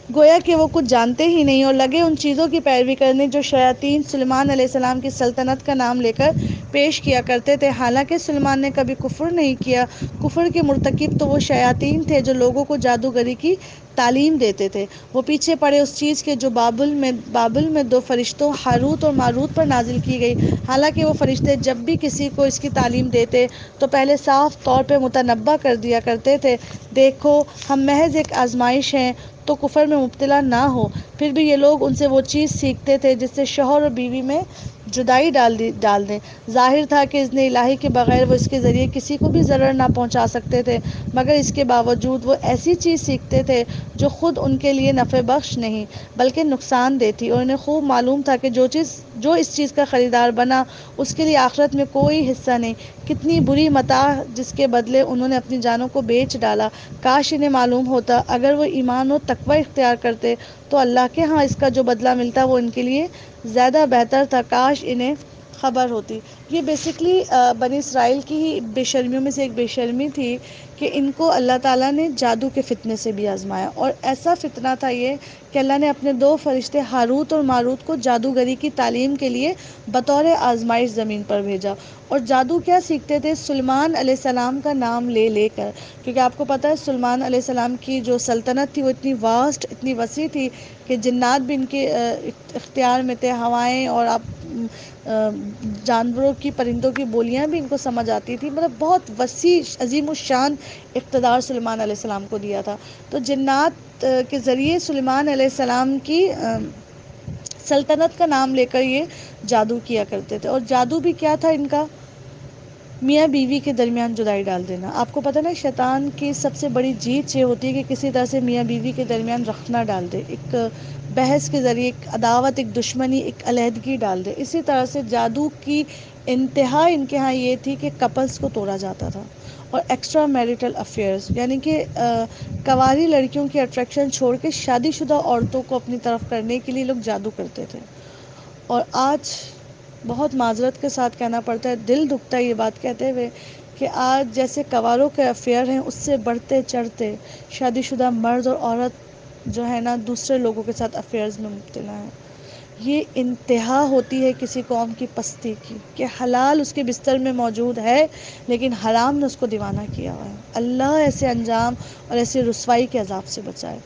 گویا کہ وہ کچھ جانتے ہی نہیں اور لگے ان چیزوں کی پیروی کرنے جو شیاطین سلیمان علیہ السلام کی سلطنت کا نام لے کر پیش کیا کرتے تھے۔ حالانکہ سلیمان نے کبھی کفر نہیں کیا، کفر کے مرتکب تو وہ شیاطین تھے جو لوگوں کو جادوگری کی تعلیم دیتے تھے۔ وہ پیچھے پڑے اس چیز کے جو بابل میں دو فرشتوں ہاروت اور ماروت پر نازل کی گئی۔ حالانکہ وہ فرشتے جب بھی کسی کو اس کی تعلیم دیتے تو پہلے صاف طور پہ متنبہ کر دیا کرتے تھے، دیکھو ہم محض ایک آزمائش ہیں تو کفر میں مبتلا نہ ہو۔ پھر بھی یہ لوگ ان سے وہ چیز سیکھتے تھے جس سے شوہر اور بیوی میں جدائی ڈال دیں۔ ظاہر تھا کہ اذن الہی کے بغیر وہ اس کے ذریعے کسی کو بھی ضرر نہ پہنچا سکتے تھے، مگر اس کے باوجود وہ ایسی چیز سیکھتے تھے جو خود ان کے لیے نفع بخش نہیں بلکہ نقصان دہ تھی، اور انہیں خوب معلوم تھا کہ جو اس چیز کا خریدار بنا اس کے لیے آخرت میں کوئی حصہ نہیں۔ کتنی بری متاع جس کے بدلے انہوں نے اپنی جانوں کو بیچ ڈالا۔ کاش انہیں معلوم ہوتا، اگر وہ ایمان و تقوی اختیار کرتے تو اللہ کے ہاں اس کا جو بدلہ ملتا وہ ان کے لیے زیادہ بہتر تھا، کاش انہیں خبر ہوتی۔ یہ بیسکلی بنی اسرائیل کی ہی بے شرمیوں میں سے ایک بے شرمی تھی کہ ان کو اللہ تعالیٰ نے جادو کے فتنے سے بھی آزمایا، اور ایسا فتنہ تھا یہ کہ اللہ نے اپنے دو فرشتے ہاروت اور ماروت کو جادوگری کی تعلیم کے لیے بطور آزمائش زمین پر بھیجا۔ اور جادو کیا سیکھتے تھے؟ سلیمان علیہ السلام کا نام لے لے کر، کیونکہ آپ کو پتہ ہے سلیمان علیہ السلام کی جو سلطنت تھی وہ اتنی واسٹ، اتنی وسیع تھی کہ جنات بھی ان کے اختیار میں تھے، ہوائیں اور جانوروں کی، پرندوں کی بولیاں بھی ان کو سمجھ آتی تھی، مطلب بہت وسیع عظیم الشان اقتدار سلیمان علیہ السلام کو دیا تھا۔ تو جنات کے ذریعے سلیمان علیہ السلام کی سلطنت کا نام لے کر یہ جادو کیا کرتے تھے۔ اور جادو بھی کیا تھا ان کا؟ میاں بیوی کے درمیان جدائی ڈال دینا۔ آپ کو پتہ نا شیطان کی سب سے بڑی جیت یہ ہوتی ہے کہ کسی طرح سے میاں بیوی کے درمیان رخنہ ڈال دے، ایک بحث کے ذریعے ایک عداوت، ایک دشمنی، ایک علیحدگی ڈال دے۔ اسی طرح سے جادو کی انتہا ان کے ہاں یہ تھی کہ کپلز کو توڑا جاتا تھا، اور ایکسٹرا میریٹل افیئرز یعنی کہ کنواری لڑکیوں کی اٹریکشن چھوڑ کے شادی شدہ عورتوں کو اپنی طرف کرنے کے لیے لوگ جادو کرتے تھے۔ اور آج بہت معذرت کے ساتھ کہنا پڑتا ہے، دل دکھتا ہے یہ بات کہتے ہوئے کہ آج جیسے کنواروں کے افیئر ہیں اس سے بڑھتے چڑھتے شادی شدہ مرد اور عورت جو ہے نا دوسرے لوگوں کے ساتھ افیئرز میں مبتلا ہیں۔ یہ انتہا ہوتی ہے کسی قوم کی پستی کی کہ حلال اس کے بستر میں موجود ہے لیکن حرام نے اس کو دیوانہ کیا ہوا ہے۔ اللہ ایسے انجام اور ایسی رسوائی کے عذاب سے بچائے۔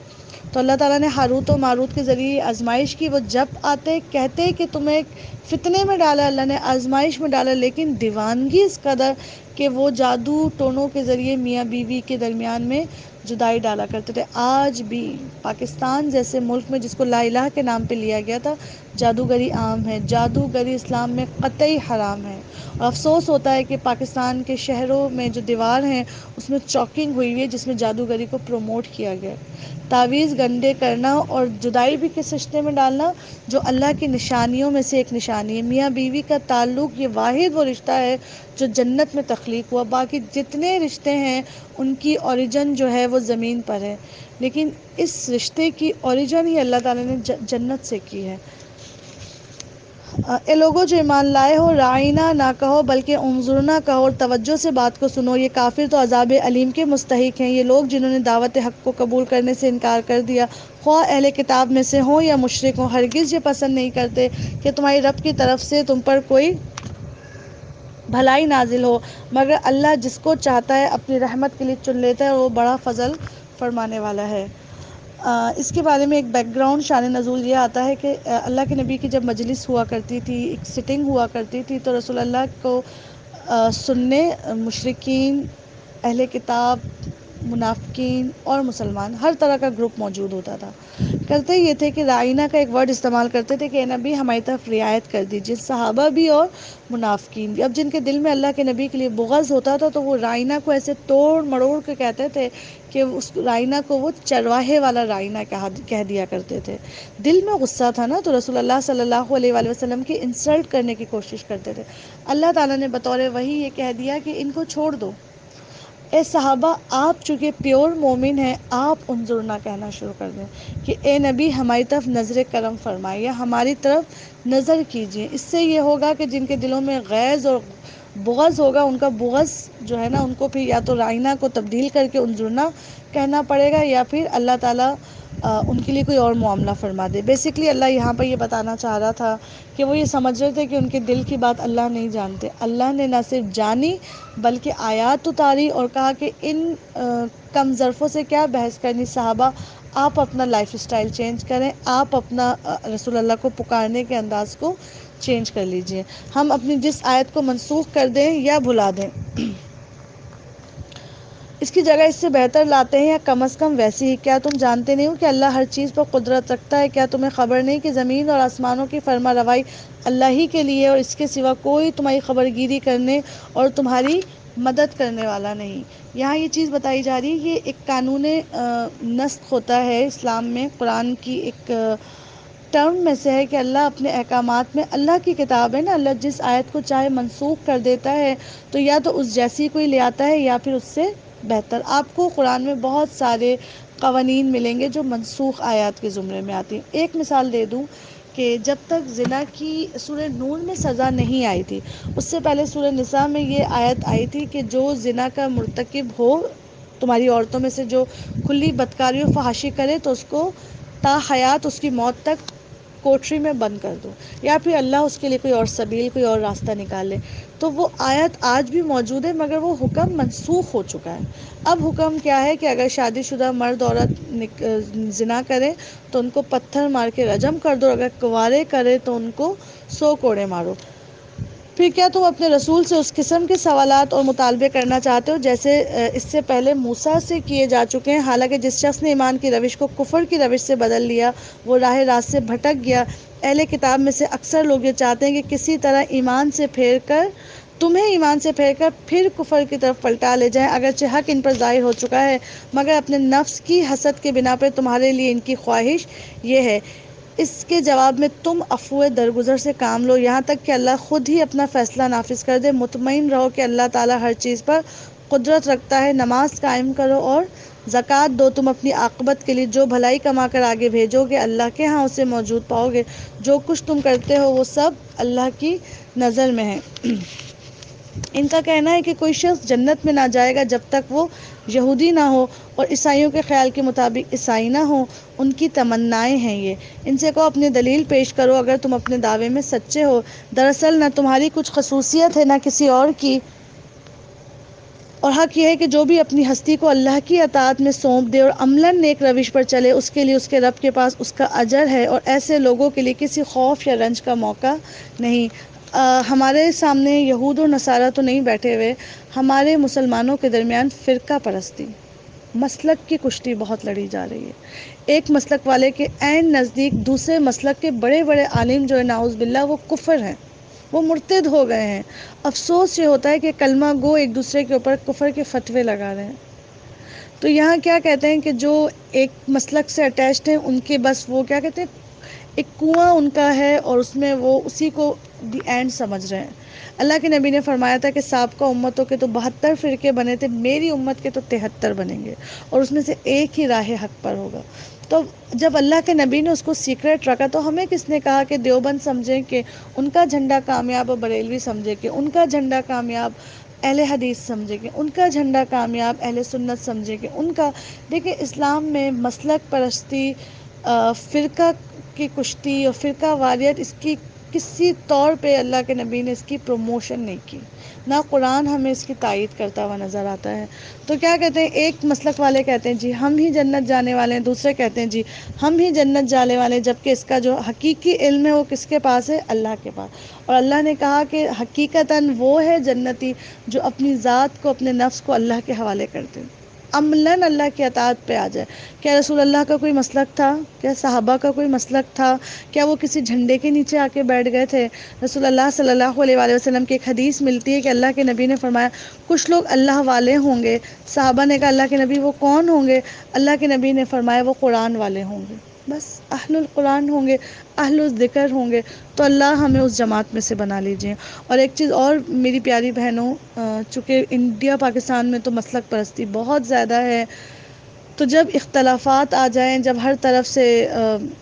تو اللہ تعالیٰ نے ہاروت و ماروت کے ذریعے آزمائش کی۔ وہ جب آتے کہتے کہ تمہیں فتنے میں ڈالا، اللہ نے آزمائش میں ڈالا، لیکن دیوانگی اس قدر کہ وہ جادو ٹونوں کے ذریعے میاں بیوی کے درمیان میں جدائی ڈالا کرتے تھے۔ آج بھی پاکستان جیسے ملک میں جس کو لا الہ کے نام پہ لیا گیا تھا، جادوگری عام ہے۔ جادوگری اسلام میں قطعی حرام ہے، اور افسوس ہوتا ہے کہ پاکستان کے شہروں میں جو دیوار ہیں اس میں چاکنگ ہوئی ہوئی ہے جس میں جادوگری کو پروموٹ کیا گیا ہے۔ تعویذ گنڈے کرنا اور جدائی بھی کس رشتے میں ڈالنا جو اللہ کی نشانیوں میں سے ایک نشانی ہے۔ میاں بیوی کا تعلق یہ واحد وہ رشتہ ہے جو جنت میں تخلیق ہوا، باقی جتنے رشتے ہیں ان کی اوریجن جو ہے وہ زمین پر ہے، لیکن اس رشتے کی اوریجن ہی اللہ تعالیٰ نے جنت سے کی ہے۔ اے لوگوں جو ایمان لائے ہو، رائنا نہ کہو بلکہ انظرنا کہو اور توجہ سے بات کو سنو۔ یہ کافر تو عذاب علیم کے مستحق ہیں، یہ لوگ جنہوں نے دعوت حق کو قبول کرنے سے انکار کر دیا، خواہ اہل کتاب میں سے ہوں یا مشرک ہوں، ہرگز یہ پسند نہیں کرتے کہ تمہاری رب کی طرف سے تم پر کوئی بھلائی نازل ہو، مگر اللہ جس کو چاہتا ہے اپنی رحمت کے لیے چن لیتا ہے، اور وہ بڑا فضل فرمانے والا ہے۔ اس کے بارے میں ایک بیک گراؤنڈ شان نزول یہ آتا ہے کہ اللہ کے نبی کی جب مجلس ہوا کرتی تھی، ایک سٹنگ ہوا کرتی تھی، تو رسول اللہ کو سننے مشرکین، اہل کتاب، منافقین اور مسلمان ہر طرح کا گروپ موجود ہوتا تھا۔ کرتے یہ تھے کہ رائنا کا ایک ورڈ استعمال کرتے تھے کہ اے نبی ہماری طرف رعایت کر دیجیے، صحابہ بھی اور منافقین بھی۔ اب جن کے دل میں اللہ کے نبی کے لیے بغض ہوتا تھا تو وہ رائنا کو ایسے توڑ مڑوڑ کے کہتے تھے کہ اس رائنا کو وہ چرواہے والا رائنا کہہ دیا کرتے تھے۔ دل میں غصہ تھا نا، تو رسول اللہ صلی اللہ علیہ وآلہ وسلم کی انسلٹ کرنے کی کوشش کرتے تھے۔ اللہ تعالیٰ نے بطور وحی یہ کہہ دیا کہ ان کو چھوڑ دو، اے صحابہ آپ چونکہ پیور مومن ہیں آپ انظرنا کہنا شروع کر دیں کہ اے نبی ہماری طرف نظر کرم فرمائے یا ہماری طرف نظر کیجئے۔ اس سے یہ ہوگا کہ جن کے دلوں میں غیظ اور بغض ہوگا ان کا بغض جو ہے نا ان کو پھر یا تو رائنا کو تبدیل کر کے انظرنا کہنا پڑے گا، یا پھر اللہ تعالیٰ ان کے لیے کوئی اور معاملہ فرما دے۔ بیسکلی اللہ یہاں پر یہ بتانا چاہ رہا تھا کہ وہ یہ سمجھ رہے تھے کہ ان کے دل کی بات اللہ نہیں جانتے۔ اللہ نے نہ صرف جانی بلکہ آیات اتاری اور کہا کہ ان کم ظرفوں سے کیا بحث کرنی صحابہ، آپ اپنا لائف اسٹائل چینج کریں، آپ اپنا رسول اللہ کو پکارنے کے انداز کو چینج کر لیجئے۔ ہم اپنی جس آیت کو منسوخ کر دیں یا بھلا دیں، اس کی جگہ اس سے بہتر لاتے ہیں یا کم از کم ویسی ہی۔ کیا تم جانتے نہیں ہو کہ اللہ ہر چیز پر قدرت رکھتا ہے؟ کیا تمہیں خبر نہیں کہ زمین اور آسمانوں کی فرما روائی اللہ ہی کے لیے اور اس کے سوا کوئی تمہاری خبر گیری کرنے اور تمہاری مدد کرنے والا نہیں۔ یہاں یہ چیز بتائی جا رہی ہے، یہ ایک قانون نسخ ہوتا ہے اسلام میں، قرآن کی ایک ٹرم میں سے ہے کہ اللہ اپنے احکامات میں، اللہ کی کتاب ہے نا، اللہ جس آیت کو چاہے منسوخ کر دیتا ہے تو یا تو اس جیسی کوئی لے آتا ہے یا پھر اس سے بہتر۔ آپ کو قرآن میں بہت سارے قوانین ملیں گے جو منسوخ آیات کے زمرے میں آتی ہیں۔ ایک مثال دے دوں کہ جب تک زنا کی سورہ نور میں سزا نہیں آئی تھی، اس سے پہلے سورہ نساء میں یہ آیت آئی تھی کہ جو زنا کا مرتکب ہو، تمہاری عورتوں میں سے جو کھلی بدکاری و فحاشی کرے تو اس کو تا حیات اس کی موت تک کوٹری میں بند کر دو، یا پھر اللہ اس کے لیے کوئی اور سبیل، کوئی اور راستہ نکالے۔ تو وہ آیت آج بھی موجود ہے مگر وہ حکم منسوخ ہو چکا ہے۔ اب حکم کیا ہے کہ اگر شادی شدہ مرد عورت زنا کرے تو ان کو پتھر مار کے رجم کر دو، اگر کنوارے کرے تو ان کو 100 کوڑے مارو۔ پھر کیا تم اپنے رسول سے اس قسم کے سوالات اور مطالبے کرنا چاہتے ہو جیسے اس سے پہلے موسیٰ سے کیے جا چکے ہیں؟ حالانکہ جس شخص نے ایمان کی روش کو کفر کی روش سے بدل لیا وہ راہ راست سے بھٹک گیا۔ اہل کتاب میں سے اکثر لوگ یہ چاہتے ہیں کہ کسی طرح تمہیں ایمان سے پھیر کر پھر کفر کی طرف پلٹا لے جائیں، اگرچہ حق ان پر ظاہر ہو چکا ہے، مگر اپنے نفس کی حسد کے بنا پر تمہارے لیے ان کی خواہش یہ ہے۔ اس کے جواب میں تم عفو درگزر سے کام لو یہاں تک کہ اللہ خود ہی اپنا فیصلہ نافذ کر دے۔ مطمئن رہو کہ اللہ تعالیٰ ہر چیز پر قدرت رکھتا ہے۔ نماز قائم کرو اور زکوٰۃ دو، تم اپنی عاقبت کے لیے جو بھلائی کما کر آگے بھیجو گے اللہ کے ہاں اسے موجود پاؤ گے۔ جو کچھ تم کرتے ہو وہ سب اللہ کی نظر میں ہے۔ ان کا کہنا ہے کہ کوئی شخص جنت میں نہ جائے گا جب تک وہ یہودی نہ ہو، اور عیسائیوں کے خیال کے مطابق عیسائی نہ ہو۔ ان کی تمنائیں ہیں یہ۔ ان سے کہو اپنی دلیل پیش کرو اگر تم اپنے دعوے میں سچے ہو۔ دراصل نہ تمہاری کچھ خصوصیت ہے نہ کسی اور کی، اور حق یہ ہے کہ جو بھی اپنی ہستی کو اللہ کی اطاعت میں سونپ دے اور عملاً نیک روش پر چلے اس کے لیے اس کے رب کے پاس اس کا اجر ہے، اور ایسے لوگوں کے لیے کسی خوف یا رنج کا موقع نہیں۔ ہمارے سامنے یہود اور نصارہ تو نہیں بیٹھے ہوئے، ہمارے مسلمانوں کے درمیان فرقہ پرستی، مسلک کی کشتی بہت لڑی جا رہی ہے۔ ایک مسلک والے کے عین نزدیک دوسرے مسلک کے بڑے بڑے عالم جو ہے نعوذ باللہ وہ کفر ہیں، وہ مرتد ہو گئے ہیں۔ افسوس یہ ہوتا ہے کہ کلمہ گو ایک دوسرے کے اوپر کفر کے فتوے لگا رہے ہیں۔ تو یہاں کیا کہتے ہیں کہ جو ایک مسلک سے اٹیچڈ ہیں ان کے بس وہ کیا کہتے ہیں، ایک کنواں ان کا ہے اور اس میں وہ اسی کو دی اینڈ سمجھ رہے ہیں۔ اللہ کے نبی نے فرمایا تھا کہ سابقہ امتوں کے تو 72 فرقے بنے تھے، میری امت کے تو 73 بنیں گے اور اس میں سے ایک ہی راہ حق پر ہوگا۔ تو جب اللہ کے نبی نے اس کو سیکرٹ رکھا تو ہمیں کس نے کہا کہ دیوبند سمجھیں کہ ان کا جھنڈا کامیاب، اور بریلوی سمجھے کہ ان کا جھنڈا کامیاب، اہل حدیث سمجھے کہ ان کا جھنڈا کامیاب، اہل سنت سمجھے کہ ان کا۔ دیکھیں اسلام میں مسلک پرستی، فرقہ کی کشتی اور فرقہ واریت، اس کی کسی طور پہ اللہ کے نبی نے اس کی پروموشن نہیں کی، نہ قرآن ہمیں اس کی تائید کرتا ہوا نظر آتا ہے۔ تو کیا کہتے ہیں، ایک مسلک والے کہتے ہیں جی ہم ہی جنت جانے والے ہیں، دوسرے کہتے ہیں جی ہم ہی جنت جانے والے ہیں، جبکہ اس کا جو حقیقی علم ہے وہ کس کے پاس ہے؟ اللہ کے پاس۔ اور اللہ نے کہا کہ حقیقتاً وہ ہے جنتی جو اپنی ذات کو، اپنے نفس کو اللہ کے حوالے کرتے ہیں، عملاً اللہ کی اطاعت پہ آ جائے۔ کیا رسول اللہ کا کوئی مسلک تھا؟ کیا صحابہ کا کوئی مسلک تھا؟ کیا وہ کسی جھنڈے کے نیچے آ کے بیٹھ گئے تھے؟ رسول اللہ صلی اللہ علیہ وآلہ وسلم کی ایک حدیث ملتی ہے کہ اللہ کے نبی نے فرمایا کچھ لوگ اللہ والے ہوں گے۔ صحابہ نے کہا اللہ کے نبی وہ کون ہوں گے؟ اللہ کے نبی نے فرمایا وہ قرآن والے ہوں گے، بس اہل القرآن ہوں گے، اہل الذکر ہوں گے۔ تو اللہ ہمیں اس جماعت میں سے بنا لیجئے۔ اور ایک چیز اور میری پیاری بہنوں، چونکہ انڈیا پاکستان میں تو مسلک پرستی بہت زیادہ ہے، تو جب اختلافات آ جائیں، جب ہر طرف سے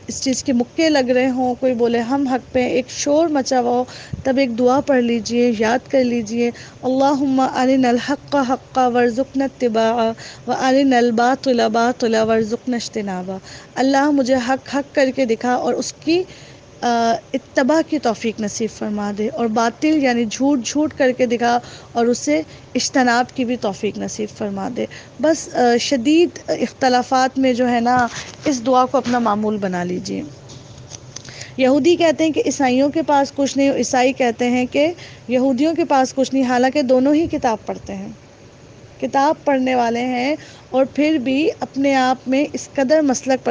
اس چیز کے مکے لگ رہے ہوں، کوئی بولے ہم حق پہ، ایک شور مچا ہوا ہو، تب ایک دعا پڑھ لیجئے، یاد کر لیجئے، اللہم ارنا الحق حقا وارزقنا اتباعہ وارنا الباطل باطلا وارزقنا اجتنابہ۔ اللہ مجھے حق حق کر کے دکھا اور اس کی اتباع کی توفیق نصیب فرما دے، اور باطل یعنی جھوٹ جھوٹ کر کے دکھا اور اسے اجتناب کی بھی توفیق نصیب فرما دے۔ بس شدید اختلافات میں جو ہے نا، اس دعا کو اپنا معمول بنا لیجئے۔ یہودی کہتے ہیں کہ عیسائیوں کے پاس کچھ نہیں، اور عیسائی کہتے ہیں کہ یہودیوں کے پاس کچھ نہیں، حالانکہ دونوں ہی کتاب پڑھتے ہیں، کتاب پڑھنے والے ہیں، اور پھر بھی اپنے آپ میں اس قدر مسلک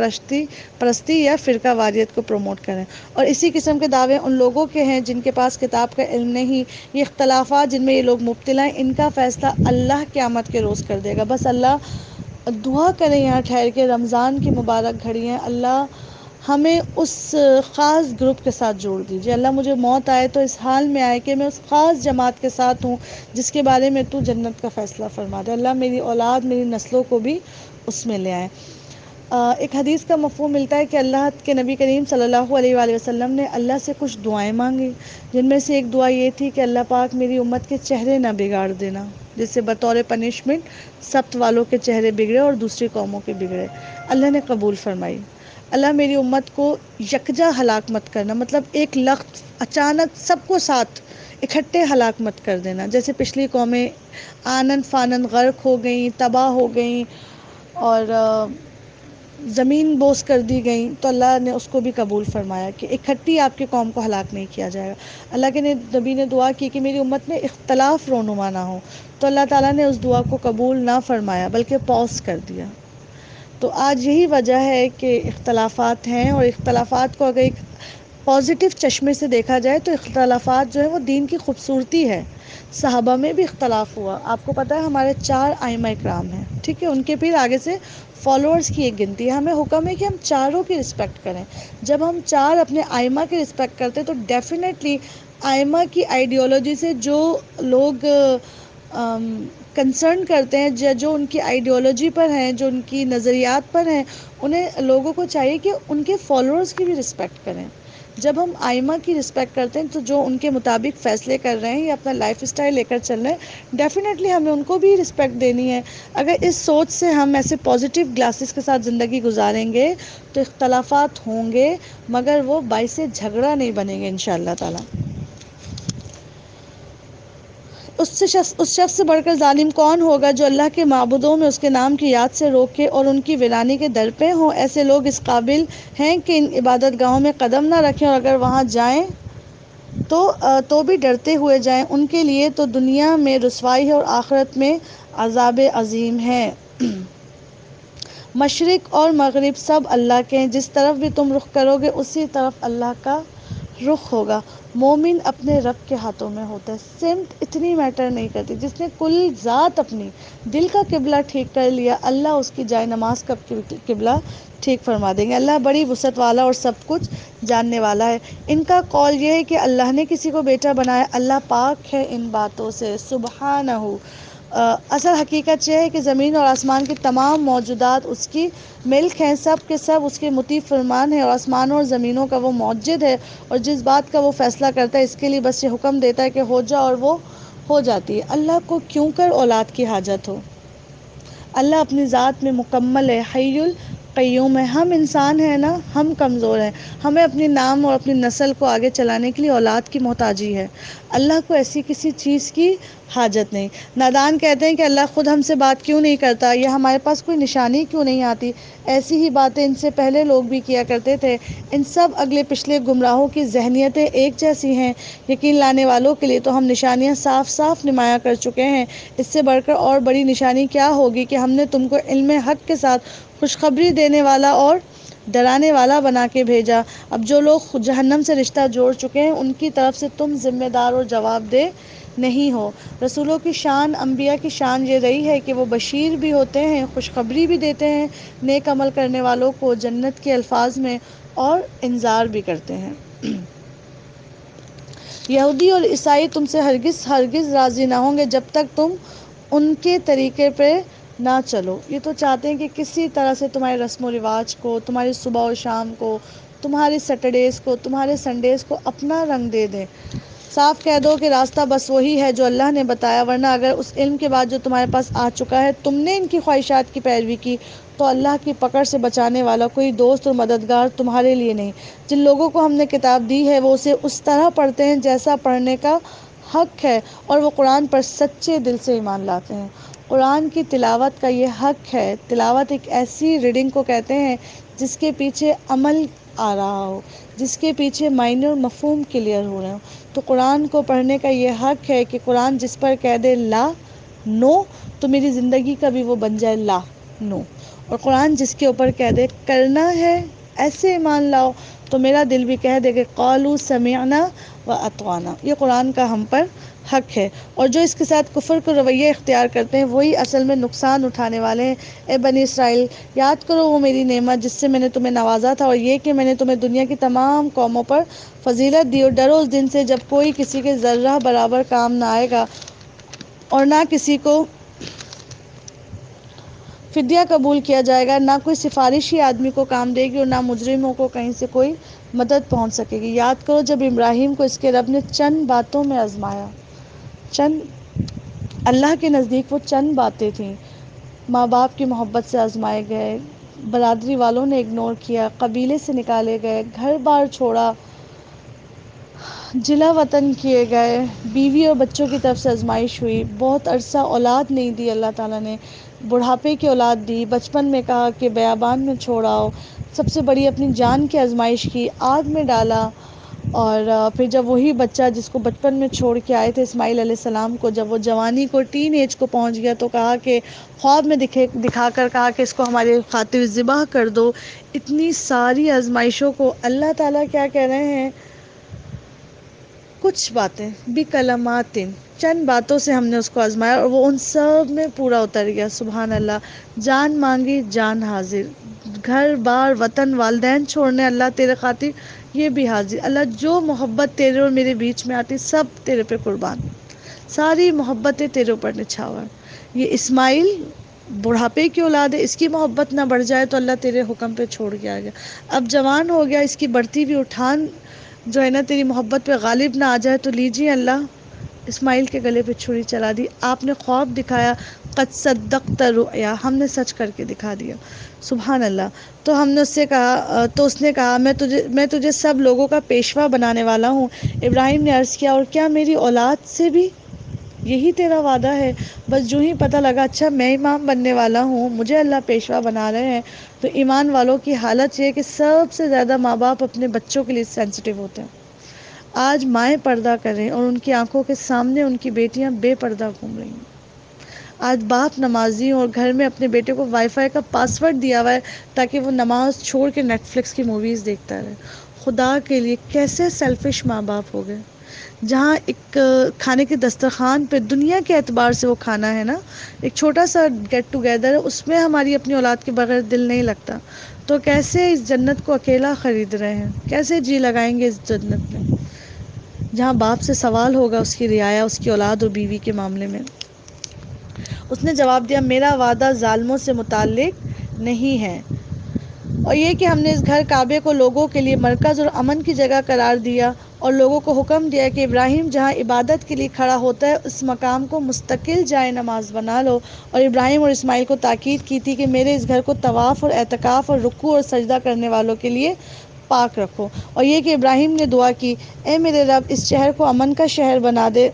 پرستی یا فرقہ واریت کو پروموٹ کریں، اور اسی قسم کے دعوے ان لوگوں کے ہیں جن کے پاس کتاب کا علم نہیں۔ یہ اختلافات جن میں یہ لوگ مبتلا ہیں، ان کا فیصلہ اللہ قیامت کے روز کر دے گا۔ بس اللہ دعا کریں یہاں ٹھہر کے، رمضان کی مبارک گھڑی ہیں، اللہ ہمیں اس خاص گروپ کے ساتھ جوڑ دیجیے۔ اللہ مجھے موت آئے تو اس حال میں آئے کہ میں اس خاص جماعت کے ساتھ ہوں جس کے بارے میں تو جنت کا فیصلہ فرما دے۔ اللہ میری اولاد، میری نسلوں کو بھی اس میں لے آئے۔ ایک حدیث کا مفہوم ملتا ہے کہ اللہ کے نبی کریم صلی اللہ علیہ وآلہ وسلم نے اللہ سے کچھ دعائیں مانگی، جن میں سے ایک دعا یہ تھی کہ اللہ پاک میری امت کے چہرے نہ بگاڑ دینا، جس سے بطور پنشمنٹ سبت والوں کے چہرے بگڑے اور دوسری قوموں کے بگڑے۔ اللہ نے قبول فرمائی۔ اللہ میری امت کو یکجا ہلاک مت کرنا، مطلب ایک لخت اچانک سب کو ساتھ اکٹھے ہلاک مت کر دینا، جیسے پچھلی قومیں آنن فانن غرق ہو گئیں، تباہ ہو گئیں اور زمین بوس کر دی گئیں، تو اللہ نے اس کو بھی قبول فرمایا کہ اکٹھی آپ کی قوم کو ہلاک نہیں کیا جائے گا۔ اللہ کے نبی نے دعا کی کہ میری امت میں اختلاف رونما نہ ہو، تو اللہ تعالیٰ نے اس دعا کو قبول نہ فرمایا بلکہ پوز کر دیا۔ تو آج یہی وجہ ہے کہ اختلافات ہیں، اور اختلافات کو اگر ایک پازیٹیو چشمے سے دیکھا جائے تو اختلافات جو ہے وہ دین کی خوبصورتی ہے۔ صحابہ میں بھی اختلاف ہوا، آپ کو پتہ ہے ہمارے 4 ائمہ اکرام ہیں، ٹھیک ہے، ان کے پھر آگے سے فالوورز کی ایک گنتی ہے۔ ہمیں حکم ہے کہ ہم چاروں کی رسپیکٹ کریں۔ جب ہم 4 اپنے ائمہ کی رسپیکٹ کرتے تو ڈیفینیٹلی ائمہ کی آئیڈیالوجی سے جو لوگ کنسرن کرتے ہیں، جو ان کی آئیڈیالوجی پر ہیں، جو ان کی نظریات پر ہیں، انہیں لوگوں کو چاہیے کہ ان کے فالوورز کی بھی رسپیکٹ کریں۔ جب ہم ائمہ کی رسپیکٹ کرتے ہیں تو جو ان کے مطابق فیصلے کر رہے ہیں یا اپنا لائف اسٹائل لے کر چل رہے ہیں، ڈیفینیٹلی ہمیں ان کو بھی رسپیکٹ دینی ہے۔ اگر اس سوچ سے ہم ایسے پازیٹیو گلاسز کے ساتھ زندگی گزاریں گے تو اختلافات ہوں گے، مگر وہ باعث جھگڑا نہیں بنیں گے انشاءاللہ تعالی۔ اس شخص سے بڑھ کر ظالم کون ہوگا جو اللہ کے معبودوں میں اس کے نام کی یاد سے روکے اور ان کی ویرانی کے در پہ ہوں۔ ایسے لوگ اس قابل ہیں کہ ان عبادت گاہوں میں قدم نہ رکھیں، اور اگر وہاں جائیں تو بھی ڈرتے ہوئے جائیں۔ ان کے لیے تو دنیا میں رسوائی ہے اور آخرت میں عذاب عظیم ہے۔ مشرق اور مغرب سب اللہ کے ہیں، جس طرف بھی تم رخ کرو گے اسی طرف اللہ کا رخ ہوگا۔ مومن اپنے رب کے ہاتھوں میں ہوتا ہے، سمت اتنی میٹر نہیں کرتی۔ جس نے کل ذات اپنی دل کا قبلہ ٹھیک کر لیا، اللہ اس کی جائے نماز کا قبلہ ٹھیک فرما دیں گے۔ اللہ بڑی وسعت والا اور سب کچھ جاننے والا ہے۔ ان کا قول یہ ہے کہ اللہ نے کسی کو بیٹا بنایا، اللہ پاک ہے ان باتوں سے، سبحانہ۔ اصل حقیقت یہ ہے کہ زمین اور آسمان کی تمام موجودات اس کی ملک ہیں، سب کے سب اس کے مطیع فرمان ہیں، اور آسمانوں اور زمینوں کا وہ موجد ہے، اور جس بات کا وہ فیصلہ کرتا ہے اس کے لیے بس یہ حکم دیتا ہے کہ ہو جا، اور وہ ہو جاتی ہے۔ اللہ کو کیوں کر اولاد کی حاجت ہو؟ اللہ اپنی ذات میں مکمل ہے، حی القیوم ہے۔ ہم انسان ہیں نا، ہم کمزور ہیں، ہمیں اپنے نام اور اپنی نسل کو آگے چلانے کے لیے اولاد کی محتاجی ہے۔ اللہ کو ایسی کسی چیز کی حاجت نہیں۔ نادان کہتے ہیں کہ اللہ خود ہم سے بات کیوں نہیں کرتا، یا ہمارے پاس کوئی نشانی کیوں نہیں آتی۔ ایسی ہی باتیں ان سے پہلے لوگ بھی کیا کرتے تھے۔ ان سب اگلے پچھلے گمراہوں کی ذہنیتیں ایک جیسی ہیں۔ یقین لانے والوں کے لیے تو ہم نشانیاں صاف صاف نمایاں کر چکے ہیں۔ اس سے بڑھ کر اور بڑی نشانی کیا ہوگی کہ ہم نے تم کو علم حق کے ساتھ خوشخبری دینے والا اور ڈرانے والا بنا کے بھیجا۔ اب جو لوگ جہنم سے رشتہ جوڑ چکے ہیں ان کی طرف سے تم ذمہ دار اور جواب دہ نہیں ہو۔ رسولوں کی شان، انبیاء کی شان یہ رہی ہے کہ وہ بشیر بھی ہوتے ہیں، خوشخبری بھی دیتے ہیں نیک عمل کرنے والوں کو جنت کے الفاظ میں، اور انذار بھی کرتے ہیں۔ یہودی اور عیسائی تم سے ہرگز راضی نہ ہوں گے جب تک تم ان کے طریقے پہ نہ چلو. یہ تو چاہتے ہیں کہ کسی طرح سے تمہارے رسم و رواج کو، تمہاری صبح و شام کو، تمہارے سیٹرڈیز کو، تمہارے سنڈیز کو اپنا رنگ دے دیں. صاف کہہ دو کہ راستہ بس وہی ہے جو اللہ نے بتایا، ورنہ اگر اس علم کے بعد جو تمہارے پاس آ چکا ہے تم نے ان کی خواہشات کی پیروی کی تو اللہ کی پکڑ سے بچانے والا کوئی دوست اور مددگار تمہارے لیے نہیں. جن لوگوں کو ہم نے کتاب دی ہے وہ اسے اس طرح پڑھتے ہیں جیسا پڑھنے کا حق ہے، اور وہ قرآن پر سچے دل سے ایمان لاتے ہیں. قرآن کی تلاوت کا یہ حق ہے. تلاوت ایک ایسی ریڈنگ کو کہتے ہیں جس کے پیچھے عمل آ رہا ہو، جس کے پیچھے معنی اور مفہوم کلیئر ہو رہے ہوں. تو قرآن کو پڑھنے کا یہ حق ہے کہ قرآن جس پر کہہ دے لا نو، تو میری زندگی کا بھی وہ بن جائے لا نو. اور قرآن جس کے اوپر کہہ دے کرنا ہے ایسے ایمان لاؤ، تو میرا دل بھی کہہ دے کہ قالوا سمعنا و اطعنا. یہ قرآن کا ہم پر حق ہے. اور جو اس کے ساتھ کفر کو رویہ اختیار کرتے ہیں وہی اصل میں نقصان اٹھانے والے ہیں. اے بنی اسرائیل، یاد کرو وہ میری نعمت جس سے میں نے تمہیں نوازا تھا، اور یہ کہ میں نے تمہیں دنیا کی تمام قوموں پر فضیلت دی. اور ڈرو اس دن سے جب کوئی کسی کے ذرہ برابر کام نہ آئے گا، اور نہ کسی کو فدیہ قبول کیا جائے گا، نہ کوئی سفارشی آدمی کو کام دے گی، اور نہ مجرموں کو کہیں سے کوئی مدد پہنچ سکے گی. یاد کرو جب ابراہیم کو اس کے رب نے چند باتوں میں آزمایا. اللہ کے نزدیک وہ چند باتیں تھیں. ماں باپ کی محبت سے آزمائے گئے، برادری والوں نے اگنور کیا، قبیلے سے نکالے گئے، گھر بار چھوڑا، جلا وطن کیے گئے، بیوی اور بچوں کی طرف سے آزمائش ہوئی، بہت عرصہ اولاد نہیں دی اللہ تعالیٰ نے، بڑھاپے کی اولاد دی، بچپن میں کہا کہ بیابان میں چھوڑاؤ، سب سے بڑی اپنی جان کی آزمائش کی، آگ میں ڈالا. اور پھر جب وہی بچہ جس کو بچپن میں چھوڑ کے آئے تھے اسماعیل علیہ السلام کو، جب وہ جوانی کو ٹین ایج کو پہنچ گیا تو کہا کہ خواب میں دکھا کر کہا کہ اس کو ہمارے خاطر ذبح کر دو. اتنی ساری آزمائشوں کو اللہ تعالیٰ کیا کہہ رہے ہیں، کچھ باتیں بکلمات، چند باتوں سے ہم نے اس کو آزمایا اور وہ ان سب میں پورا اتر گیا. سبحان اللہ. جان مانگی جان حاضر، گھر بار وطن والدین چھوڑنے اللہ تیرے خاطر یہ بھی حاضر. اللہ جو محبت تیرے اور میرے بیچ میں آتی سب تیرے پہ قربان، ساری محبتیں تیرے اوپر نچھاور. یہ اسماعیل بڑھاپے کی اولاد ہے، اس کی محبت نہ بڑھ جائے تو اللہ تیرے حکم پہ چھوڑ کے آ گیا. اب جوان ہو گیا، اس کی بڑھتی ہوئی اٹھان جو ہے نا تیری محبت پہ غالب نہ آ جائے تو لیجیے اللہ اسماعیل کے گلے پہ چھری چلا دی. آپ نے خواب دکھایا، قد صدقت رؤیا، ہم نے سچ کر کے دکھا دیا. سبحان اللہ. تو ہم نے اس سے کہا، تو اس نے کہا میں تجھے سب لوگوں کا پیشوا بنانے والا ہوں. ابراہیم نے عرض کیا اور کیا میری اولاد سے بھی یہی تیرا وعدہ ہے؟ بس جو ہی پتہ لگا اچھا میں امام بننے والا ہوں، مجھے اللہ پیشوا بنا رہے ہیں. تو ایمان والوں کی حالت یہ ہے کہ سب سے زیادہ ماں باپ اپنے بچوں کے لیے سینسٹیو ہوتے ہیں. آج مائیں پردہ کریں اور ان کی آنکھوں کے سامنے ان کی بیٹیاں بے پردہ گھوم رہی ہیں. آج باپ نمازی ہوں اور گھر میں اپنے بیٹے کو وائی فائی کا پاسورڈ دیا ہوا ہے تاکہ وہ نماز چھوڑ کے نیٹ فلکس کی موویز دیکھتا رہے. خدا کے لیے کیسے سیلفش ماں باپ ہو گئے. جہاں ایک کھانے کے دسترخوان پہ دنیا کے اعتبار سے وہ کھانا ہے نا، ایک چھوٹا سا گیٹ ٹوگیدر ہے، اس میں ہماری اپنی اولاد کے بغیر دل نہیں لگتا، تو کیسے اس جنت کو اکیلا خرید رہے ہیں؟ کیسے جی لگائیں گے اس جنت میں جہاں باپ سے سوال ہوگا اس کی رعایا، اس کی اولاد اور بیوی کے معاملے میں. اس نے جواب دیا میرا وعدہ ظالموں سے متعلق نہیں ہے. اور یہ کہ ہم نے اس گھر کعبے کو لوگوں کے لیے مرکز اور امن کی جگہ قرار دیا اور لوگوں کو حکم دیا کہ ابراہیم جہاں عبادت کے لیے کھڑا ہوتا ہے اس مقام کو مستقل جائے نماز بنا لو. اور ابراہیم اور اسماعیل کو تاکید کی تھی کہ میرے اس گھر کو طواف اور اعتکاف اور رکوع اور سجدہ کرنے والوں کے لیے پاک رکھو. اور یہ کہ ابراہیم نے دعا کی اے میرے رب اس شہر کو امن کا شہر بنا دے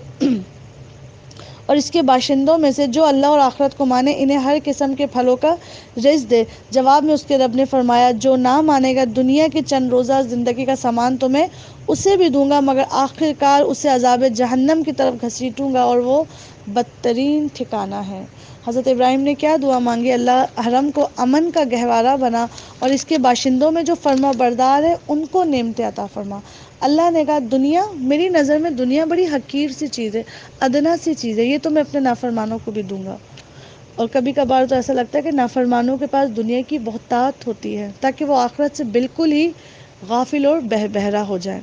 اور اس کے باشندوں میں سے جو اللہ اور آخرت کو مانے انہیں ہر قسم کے پھلوں کا رزق دے. جواب میں اس کے رب نے فرمایا جو نہ مانے گا دنیا کے چند روزہ زندگی کا سامان تو میں اسے بھی دوں گا، مگر آخر کار اسے عذاب جہنم کی طرف گھسیٹوں گا اور وہ بدترین ٹھکانہ ہے. حضرت ابراہیم نے کیا دعا مانگی، اللہ حرم کو امن کا گہوارہ بنا اور اس کے باشندوں میں جو فرما بردار ہے ان کو نعمتیں عطا فرما. اللہ نے کہا دنیا میری نظر میں دنیا بڑی حقیر سی چیز ہے، ادنا سی چیز ہے، یہ تو میں اپنے نافرمانوں کو بھی دوں گا. اور کبھی کبھار تو ایسا لگتا ہے کہ نافرمانوں کے پاس دنیا کی بہتات ہوتی ہے تاکہ وہ آخرت سے بالکل ہی غافل اور بہرا ہو جائے.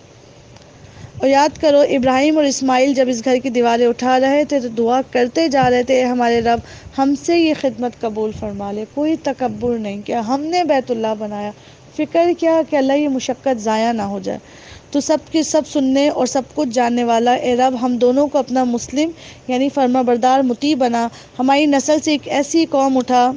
اور یاد کرو ابراہیم اور اسماعیل جب اس گھر کی دیواریں اٹھا رہے تھے تو دعا کرتے جا رہے تھے، اے ہمارے رب ہم سے یہ خدمت قبول فرما لے، کوئی تکبر نہیں کیا، ہم نے بیت اللہ بنایا، فکر کیا کہ اللہ یہ مشقت ضائع نہ ہو جائے، تو سب کی سب سننے اور سب کچھ جاننے والا اے رب ہم دونوں کو اپنا مسلم یعنی فرما بردار مطیع بنا، ہماری نسل سے ایک ایسی قوم اٹھا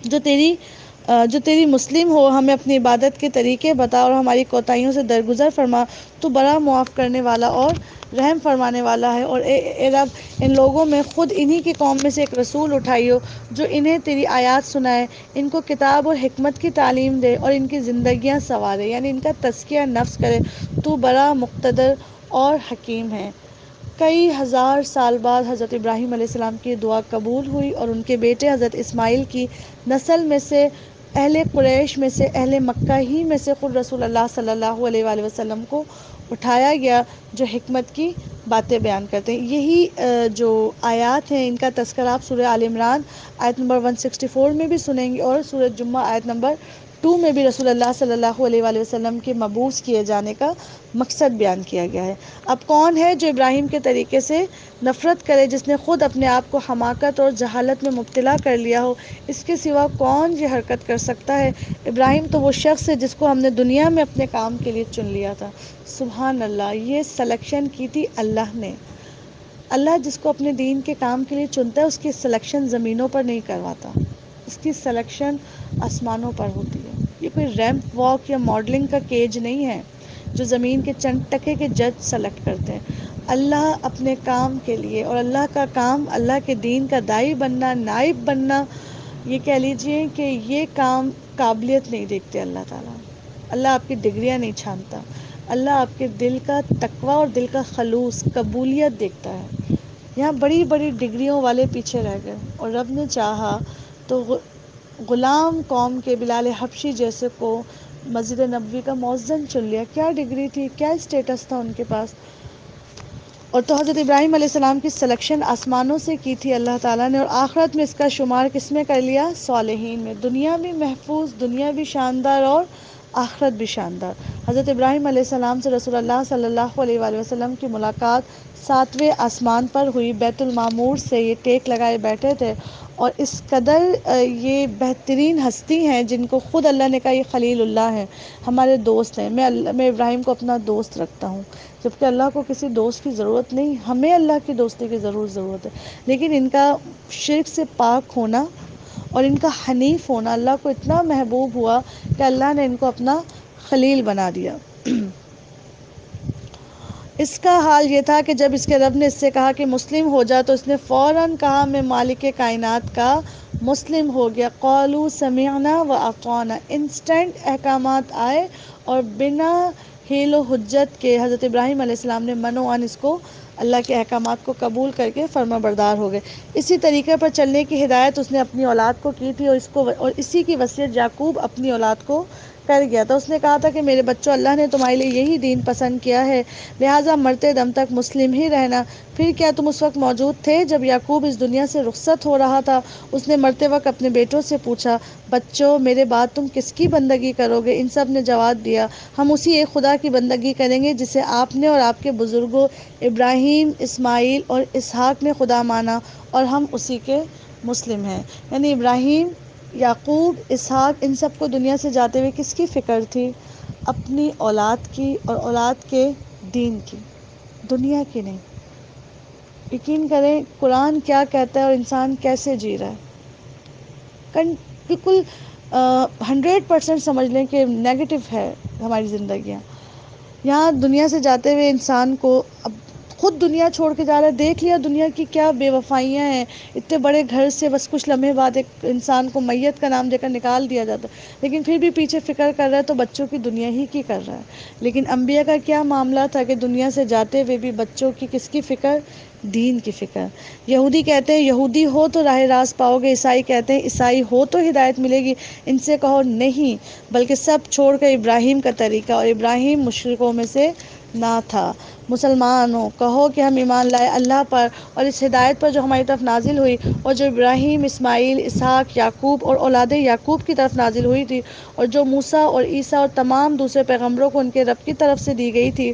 جو تیری مسلم ہو، ہمیں اپنی عبادت کے طریقے بتا اور ہماری کوتاہیوں سے درگزر فرما، تو بڑا معاف کرنے والا اور رحم فرمانے والا ہے۔ اور اے رب ان لوگوں میں خود انہی کی قوم میں سے ایک رسول اٹھائیو جو انہیں تیری آیات سنائے، ان کو کتاب اور حکمت کی تعلیم دے اور ان کی زندگیاں سنوارے، یعنی ان کا تزکیہ نفس کرے، تو بڑا مقتدر اور حکیم ہے۔ کئی ہزار سال بعد حضرت ابراہیم علیہ السلام کی دعا قبول ہوئی اور ان کے بیٹے حضرت اسماعیل کی نسل میں سے اہل قریش میں سے اہل مکہ ہی میں سے خود رسول اللہ صلی اللہ علیہ وآلہ وسلم کو اٹھایا گیا جو حکمت کی باتیں بیان کرتے ہیں۔ یہی جو آیات ہیں ان کا تذکرہ آپ سورہ آل عمران آیت نمبر 164 میں بھی سنیں گے اور سورہ جمعہ آیت نمبر 2 میں بھی رسول اللہ صلی اللہ علیہ وآلہ وسلم کے مبعوث کیے جانے کا مقصد بیان کیا گیا ہے۔ اب کون ہے جو ابراہیم کے طریقے سے نفرت کرے، جس نے خود اپنے آپ کو حماقت اور جہالت میں مبتلا کر لیا ہو؟ اس کے سوا کون یہ حرکت کر سکتا ہے؟ ابراہیم تو وہ شخص ہے جس کو ہم نے دنیا میں اپنے کام کے لیے چن لیا تھا۔ سبحان اللہ، یہ سلیکشن کی تھی اللہ نے۔ اللہ جس کو اپنے دین کے کام کے لیے چنتا ہے اس کی سلیکشن زمینوں پر نہیں کرواتا، اس کی سلیکشن آسمانوں پر ہوتی ہے۔ یہ کوئی ریمپ واک یا ماڈلنگ کا کیج نہیں ہے جو زمین کے چند ٹکے کے جج سلیکٹ کرتے ہیں۔ اللہ اپنے کام کے لیے، اور اللہ کا کام اللہ کے دین کا داعی بننا، نائب بننا، یہ کہہ لیجئے کہ یہ کام قابلیت نہیں دیکھتے اللہ تعالیٰ۔ اللہ آپ کی ڈگریاں نہیں چھانتا، اللہ آپ کے دل کا تقویٰ اور دل کا خلوص، قبولیت دیکھتا ہے۔ یہاں بڑی بڑی ڈگریوں والے پیچھے رہ گئے اور رب نے چاہا تو غلام قوم کے بلال حبشی جیسے کو مسجد نبوی کا مؤذن چن لیا۔ کیا ڈگری تھی، کیا اسٹیٹس تھا ان کے پاس؟ اور تو حضرت ابراہیم علیہ السلام کی سلیکشن آسمانوں سے کی تھی اللہ تعالیٰ نے، اور آخرت میں اس کا شمار کس میں کر لیا؟ صالحین میں۔ دنیا بھی محفوظ، دنیا بھی شاندار اور آخرت بھی شاندار۔ حضرت ابراہیم علیہ السلام سے رسول اللہ صلی اللہ علیہ وآلہ وسلم کی ملاقات 7ویں آسمان پر ہوئی۔ بیت المعمور سے یہ ٹیک لگائے بیٹھے تھے، اور اس قدر یہ بہترین ہستی ہیں جن کو خود اللہ نے کہا یہ خلیل اللہ ہیں، ہمارے دوست ہیں، میں ابراہیم کو اپنا دوست رکھتا ہوں، جبکہ اللہ کو کسی دوست کی ضرورت نہیں، ہمیں اللہ کی دوستی کی ضرورت ہے۔ لیکن ان کا شرک سے پاک ہونا اور ان کا حنیف ہونا اللہ کو اتنا محبوب ہوا کہ اللہ نے ان کو اپنا خلیل بنا دیا۔ اس کا حال یہ تھا کہ جب اس کے رب نے اس سے کہا کہ مسلم ہو جا تو اس نے فوراً کہا میں مالک کائنات کا مسلم ہو گیا۔ قالوا سمعنا واطعنا، انسٹنٹ احکامات آئے اور بنا حیل و حجت کے حضرت ابراہیم علیہ السلام نے من و عن اس کو اللہ کے احکامات کو قبول کر کے فرما بردار ہو گئے۔ اسی طریقے پر چلنے کی ہدایت اس نے اپنی اولاد کو کی تھی، اور اسی کی وصیت یعقوب اپنی اولاد کو کر گیا تھا۔ اس نے کہا تھا کہ میرے بچوں، اللہ نے تمہارے لیے یہی دین پسند کیا ہے، لہٰذا مرتے دم تک مسلم ہی رہنا۔ پھر کیا تم اس وقت موجود تھے جب یعقوب اس دنیا سے رخصت ہو رہا تھا؟ اس نے مرتے وقت اپنے بیٹوں سے پوچھا، بچوں میرے بعد تم کس کی بندگی کرو گے؟ ان سب نے جواب دیا، ہم اسی ایک خدا کی بندگی کریں گے جسے آپ نے اور آپ کے بزرگوں ابراہیم، اسماعیل اور اسحاق نے خدا مانا، اور ہم اسی کے مسلم ہیں۔ یعنی ابراہیم، یعقوب، اسحاق، ان سب کو دنیا سے جاتے ہوئے کس کی فکر تھی؟ اپنی اولاد کی، اور اولاد کے دین کی، دنیا کی نہیں۔ یقین کریں قرآن کیا کہتا ہے اور انسان کیسے جی رہا ہے، بالکل 100% سمجھ لیں کہ نیگیٹو ہے ہماری زندگیاں۔ یہاں دنیا سے جاتے ہوئے انسان کو اب خود دنیا چھوڑ کے جا رہا ہے، دیکھ لیا دنیا کی کیا بے وفائیاں ہیں، اتنے بڑے گھر سے بس کچھ لمحے بعد ایک انسان کو میت کا نام دے کر نکال دیا جاتا ہے، لیکن پھر بھی پیچھے فکر کر رہا ہے تو بچوں کی دنیا ہی کی کر رہا ہے۔ لیکن انبیاء کا کیا معاملہ تھا کہ دنیا سے جاتے ہوئے بھی بچوں کی کس کی فکر؟ دین کی فکر۔ یہودی کہتے ہیں یہودی ہو تو راہ راست پاؤ گے، عیسائی کہتے ہیں عیسائی ہو تو ہدایت ملے گی۔ ان سے کہو نہیں، بلکہ سب چھوڑ کر ابراہیم کا طریقہ، اور ابراہیم مشرکوں میں سے نہ تھا۔ مسلمانوں کہو کہ ہم ایمان لائے اللہ پر اور اس ہدایت پر جو ہماری طرف نازل ہوئی، اور جو ابراہیم، اسماعیل، اسحاق، یعقوب اور اولاد یعقوب کی طرف نازل ہوئی تھی، اور جو موسیٰ اور عیسیٰ اور تمام دوسرے پیغمبروں کو ان کے رب کی طرف سے دی گئی تھی۔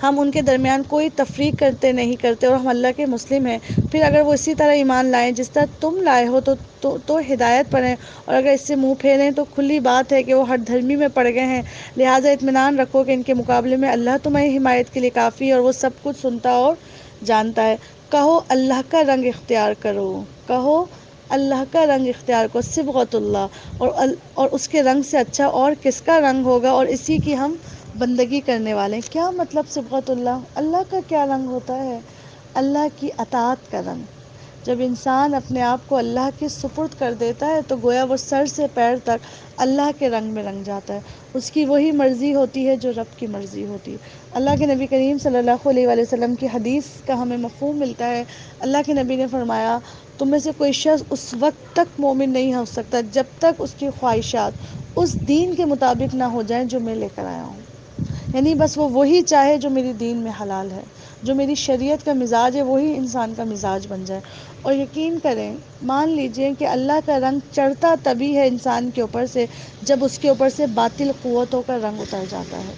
ہم ان کے درمیان کوئی تفریق نہیں کرتے اور ہم اللہ کے مسلم ہیں، پھر اگر وہ اسی طرح ایمان لائیں جس طرح تم لائے ہو تو ہدایت پر ہیں، اور اگر اس سے منہ پھیریں تو کھلی بات ہے کہ وہ ہر دھرمی میں پڑ گئے ہیں۔ لہٰذا اطمینان رکھو کہ ان کے مقابلے میں اللہ تمہاری حمایت کے لیے کافی ہے اور وہ سب کچھ سنتا اور جانتا ہے۔ کہو اللہ کا رنگ اختیار کرو، کہو اللہ کا رنگ اختیار کرو، صبغۃ اللہ، اور اس کے رنگ سے اچھا اور کس کا رنگ ہوگا، اور اسی کی ہم بندگی کرنے والے ہیں۔ کیا مطلب صبغۃ اللہ؟ اللہ کا کیا رنگ ہوتا ہے؟ اللہ کی اطاعت کا رنگ۔ جب انسان اپنے آپ کو اللہ کے سپرد کر دیتا ہے تو گویا وہ سر سے پیر تک اللہ کے رنگ میں رنگ جاتا ہے۔ اس کی وہی مرضی ہوتی ہے جو رب کی مرضی ہوتی ہے۔ اللہ کے نبی کریم صلی اللہ علیہ وآلہ وسلم کی حدیث کا ہمیں مفہوم ملتا ہے۔ اللہ کے نبی نے فرمایا، تم میں سے کوئی شخص اس وقت تک مومن نہیں ہو سکتا جب تک اس کی خواہشات اس دین کے مطابق نہ ہو جائیں جو میں لے کر آیا ہوں۔ یعنی بس وہ وہی چاہے جو میری دین میں حلال ہے، جو میری شریعت کا مزاج ہے وہی انسان کا مزاج بن جائے۔ اور یقین کریں، مان لیجئے کہ اللہ کا رنگ چڑھتا تبھی ہے انسان کے اوپر سے جب اس کے اوپر سے باطل قوتوں کا رنگ اتر جاتا ہے،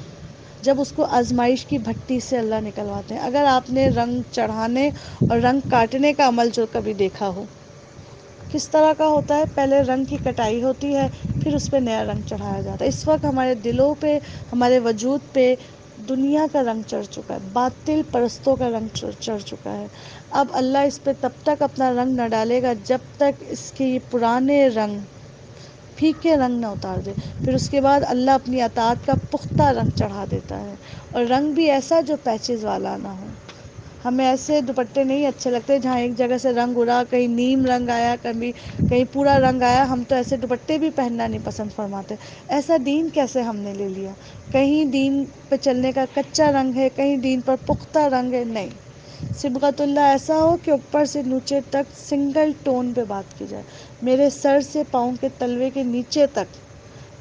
جب اس کو آزمائش کی بھٹی سے اللہ نکلواتے ہیں۔ اگر آپ نے رنگ چڑھانے اور رنگ کاٹنے کا عمل جو کبھی دیکھا ہو، کس طرح کا ہوتا ہے؟ پہلے رنگ کی کٹائی ہوتی ہے، پھر اس پہ نیا رنگ چڑھایا جاتا ہے۔ اس وقت ہمارے دلوں پہ، ہمارے وجود پہ دنیا کا رنگ چڑھ چکا ہے، باطل پرستوں کا رنگ چڑھ چکا ہے۔ اب اللہ اس پہ تب تک اپنا رنگ نہ ڈالے گا جب تک اس کے یہ پرانے رنگ، پھیکے رنگ نہ اتار دے۔ پھر اس کے بعد اللہ اپنی اطاعت کا پختہ رنگ چڑھا دیتا ہے، اور رنگ بھی ایسا جو پیچز والا نہ ہو۔ ہمیں ایسے دوپٹے نہیں اچھے لگتے جہاں ایک جگہ سے رنگ اڑا، کہیں نیم رنگ آیا، کہیں پورا رنگ آیا۔ ہم تو ایسے دوپٹے بھی پہننا نہیں پسند فرماتے۔ ایسا دین کیسے ہم نے لے لیا؟ کہیں دین پہ چلنے کا کچا رنگ ہے، کہیں دین پر پختہ رنگ ہے۔ نہیں، صبغۃ اللہ ایسا ہو کہ اوپر سے نیچے تک سنگل ٹون پہ بات کی جائے، میرے سر سے پاؤں کے تلوے کے نیچے تک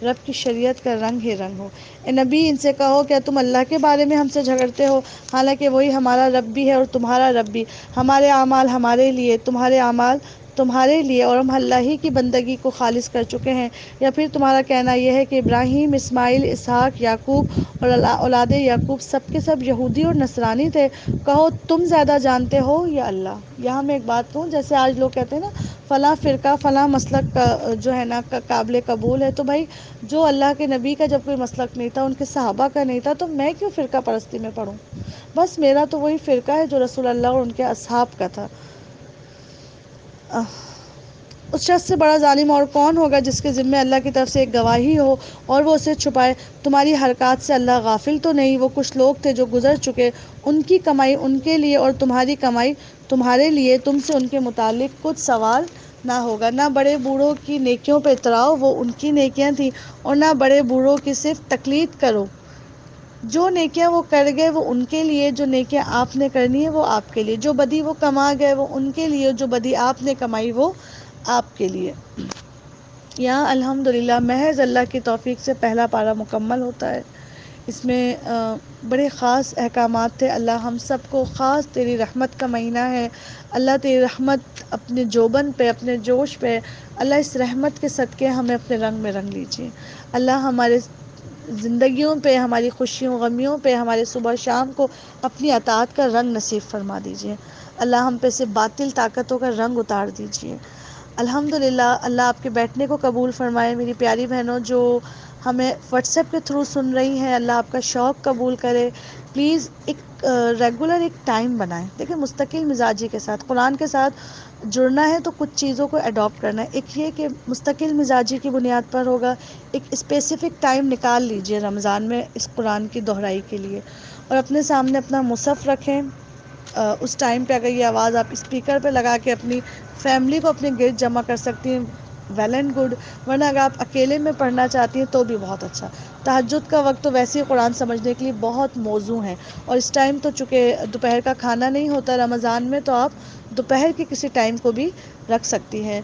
رب کی شریعت کا رنگ ہی رنگ ہو۔ اے نبی، ان سے کہو، کیا تم اللہ کے بارے میں ہم سے جھگڑتے ہو، حالانکہ وہی ہمارا رب بھی ہے اور تمہارا رب بھی؟ ہمارے اعمال ہمارے لیے، تمہارے اعمال تمہارے لیے، اور ہم اللہ ہی کی بندگی کو خالص کر چکے ہیں۔ یا پھر تمہارا کہنا یہ ہے کہ ابراہیم، اسماعیل، اسحاق، یعقوب اور اولاد یعقوب سب کے سب یہودی اور نصرانی تھے؟ کہو، تم زیادہ جانتے ہو یا اللہ؟ یہاں میں ایک بات کہوں، جیسے آج لوگ کہتے ہیں نا فلاں فرقہ، فلاں مسلک کا جو ہے نا قابل قبول ہے، تو بھائی جو اللہ کے نبی کا جب کوئی مسلک نہیں تھا، ان کے صحابہ کا نہیں تھا، تو میں کیوں فرقہ پرستی میں پڑھوں؟ بس میرا تو وہی فرقہ ہے جو رسول اللہ اور ان کے اصحاب کا تھا۔ اس شخص سے بڑا ظالم اور کون ہوگا جس کے ذمے اللہ کی طرف سے ایک گواہی ہو اور وہ اسے چھپائے؟ تمہاری حرکات سے اللہ غافل تو نہیں؟ وہ کچھ لوگ تھے جو گزر چکے، ان کی کمائی ان کے لیے اور تمہاری کمائی تمہارے لیے، تم سے ان کے متعلق کچھ سوال نہ ہوگا۔ نہ بڑے بوڑھوں کی نیکیوں پہ اتراؤ، وہ ان کی نیکیاں تھیں، اور نہ بڑے بوڑھوں کی صرف تقلید کرو۔ جو نیکیاں وہ کر گئے وہ ان کے لیے، جو نیکیاں آپ نے کرنی ہے وہ آپ کے لیے، جو بدی وہ کما گئے وہ ان کے لیے، جو بدی آپ نے کمائی وہ آپ کے لیے۔ یہاں الحمدللہ محض اللہ کی توفیق سے پہلا پارہ مکمل ہوتا ہے۔ اس میں بڑے خاص احکامات تھے۔ اللہ ہم سب کو، خاص تیری رحمت کا مہینہ ہے، اللہ تیری رحمت اپنے جوبن پہ، اپنے جوش پہ، اللہ اس رحمت کے صدقے ہمیں اپنے رنگ میں رنگ لیجیے۔ اللہ ہمارے زندگیوں پہ، ہماری خوشیوں غمیوں پہ، ہمارے صبح شام کو اپنی اطاعت کا رنگ نصیب فرما دیجیے۔ اللہ ہم پہ سے باطل طاقتوں کا رنگ اتار دیجیے۔ الحمدللہ اللہ آپ کے بیٹھنے کو قبول فرمائے۔ میری پیاری بہنوں جو ہمیں واٹس ایپ کے تھرو سن رہی ہیں، اللہ آپ کا شوق قبول کرے۔ پلیز ایک ریگولر ایک ٹائم بنائیں۔ دیکھیں، مستقل مزاجی کے ساتھ، قرآن کے ساتھ جڑنا ہے تو کچھ چیزوں کو اڈاپٹ کرنا ہے۔ ایک یہ کہ مستقل مزاجی کی بنیاد پر ہوگا، ایک اسپیسیفک ٹائم نکال لیجئے رمضان میں اس قرآن کی دہرائی کے لیے، اور اپنے سامنے اپنا مصحف رکھیں۔ اس ٹائم پہ اگر یہ آواز آپ اسپیکر پہ لگا کے اپنی فیملی کو اپنے گرد جمع کر سکتی ہیں، ویل اینڈ گڈ، ورنہ اگر آپ اکیلے میں پڑھنا چاہتی ہیں تو بھی بہت اچھا۔ تہجد کا وقت تو ویسے ہی قرآن سمجھنے کے لیے بہت موزوں ہے، اور اس ٹائم تو چونکہ دوپہر کا کھانا نہیں ہوتا رمضان میں، تو آپ دوپہر کے کسی ٹائم کو بھی رکھ سکتی ہیں۔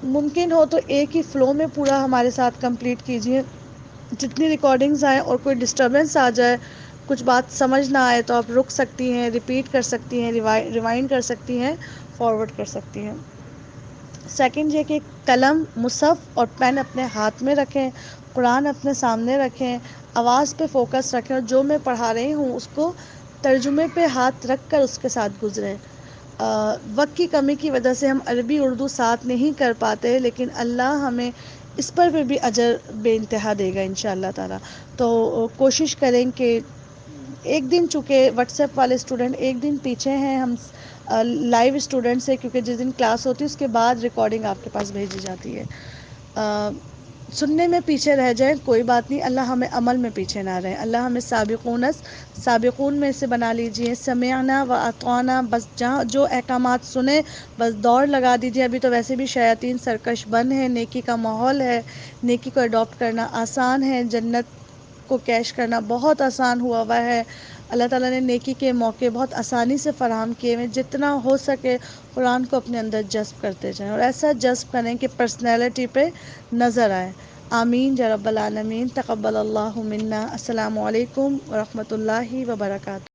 ممکن ہو تو ایک ہی فلو میں پورا ہمارے ساتھ کمپلیٹ کیجیے۔ جتنی ریکارڈنگز آئیں اور کوئی ڈسٹربنس آ جائے، کچھ بات سمجھ نہ آئے، تو آپ رک سکتی ہیں، ریپیٹ کر سکتی ہیں، ریوائنڈ کر سکتی ہیں، فارورڈ کر سکتی ہیں۔ سیکنڈ یہ کہ قلم، مصحف اور پین اپنے ہاتھ میں رکھیں، قرآن اپنے سامنے رکھیں، آواز پہ فوکس رکھیں، اور جو میں پڑھا رہی ہوں اس کو ترجمے پہ ہاتھ رکھ کر اس کے ساتھ گزریں. وقت کی کمی کی وجہ سے ہم عربی اردو ساتھ نہیں کر پاتے، لیکن اللہ ہمیں اس پر بھی اجر بے انتہا دے گا انشاءاللہ تعالی. تو کوشش کریں کہ ایک دن، چونکہ واٹس ایپ والے اسٹوڈنٹ ایک دن پیچھے ہیں ہم لائیو اسٹوڈنٹ سے، کیونکہ جس دن کلاس ہوتی ہے اس کے بعد ریکارڈنگ آپ کے پاس بھیجی جاتی ہے. سننے میں پیچھے رہ جائیں کوئی بات نہیں، اللہ ہمیں عمل میں پیچھے نہ رہیں. اللہ ہمیں سابقون میں سے بنا لیجئے. سمعنا و اطعنا، بس جہاں جو احکامات سنیں بس دوڑ لگا دیجئے. ابھی تو ویسے بھی شیاطین سرکش بند ہے، نیکی کا ماحول ہے، نیکی کو اڈاپٹ کرنا آسان ہے، جنت کو کیش کرنا بہت آسان ہوا ہے. اللہ تعالیٰ نے نیکی کے موقع بہت آسانی سے فراہم کیے ہوئے. جتنا ہو سکے قرآن کو اپنے اندر جذب کرتے جائیں، اور ایسا جذب کریں کہ پرسنالٹی پہ نظر آئے. آمین یا رب العالمین. تقبل اللہ منا. السلام علیکم ورحمۃ اللہ وبرکاتہ.